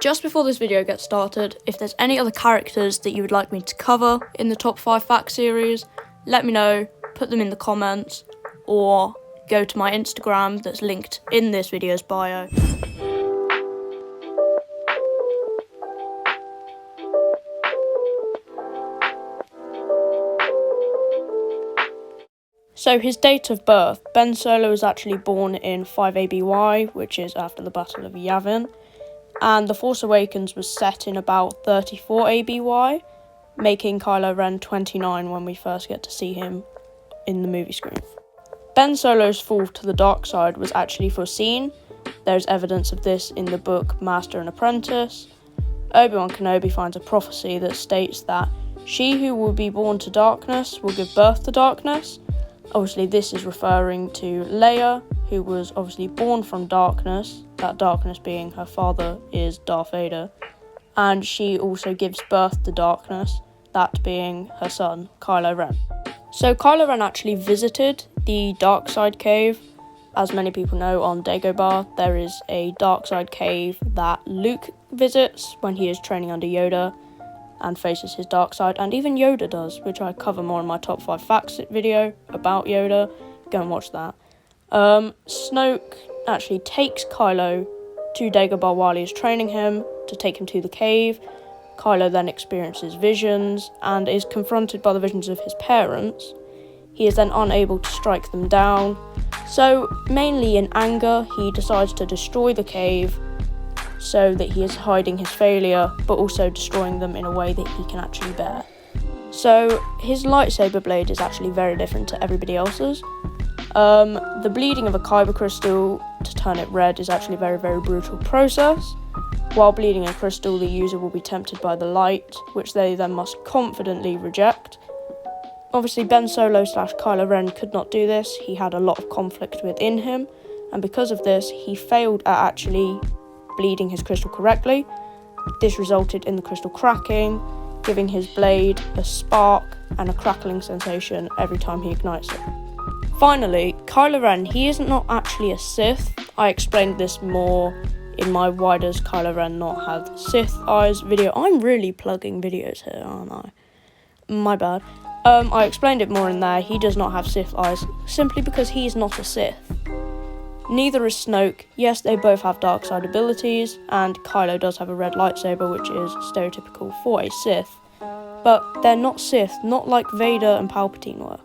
Just before this video gets started, if there's any other characters that you would like me to cover in the top 5 facts series, let me know, put them in the comments, or go to my Instagram that's linked in this video's bio. So his date of birth, Ben Solo was actually born in 5 ABY, which is after the Battle of Yavin, and The Force Awakens was set in about 34 ABY, making Kylo Ren 29 when we first get to see him in the movie screen. Ben Solo's fall to the dark side was actually foreseen. There's evidence of this in the book Master and Apprentice. Obi-Wan Kenobi finds a prophecy that states that she who will be born to darkness will give birth to darkness. Obviously, this is referring to Leia, who was obviously born from darkness, that darkness being her father is Darth Vader, and she also gives birth to darkness, that being her son, Kylo Ren. So Kylo Ren actually visited the Dark Side Cave. As many people know, on Dagobah, there is a Dark Side Cave that Luke visits when he is training under Yoda and faces his dark side, and even Yoda does, which I cover more in my top 5 facts video about Yoda. Go and watch that. Snoke actually takes Kylo to Dagobah while he is training him to take him to the cave. Kylo then experiences visions and is confronted by the visions of his parents. He is then unable to strike them down, so mainly in anger he decides to destroy the cave so that he is hiding his failure, but also destroying them in a way that he can actually bear. So his lightsaber blade is actually very different to everybody else's. The bleeding of a kyber crystal to turn it red is actually a very, very brutal process. While bleeding a crystal, the user will be tempted by the light, which they then must confidently reject. Obviously, Ben Solo / Kylo Ren could not do this. He had a lot of conflict within him, and because of this, he failed at actually bleeding his crystal correctly. This resulted in the crystal cracking, giving his blade a spark and a crackling sensation every time he ignites it. Finally, Kylo Ren, he is not actually a Sith. I explained this more in my Why Does Kylo Ren Not Have Sith Eyes video. I'm really plugging videos here, aren't I? My bad. I explained it more in there. He does not have Sith eyes, simply because he is not a Sith. Neither is Snoke. Yes, they both have dark side abilities, and Kylo does have a red lightsaber, which is stereotypical for a Sith. But they're not Sith, not like Vader and Palpatine were.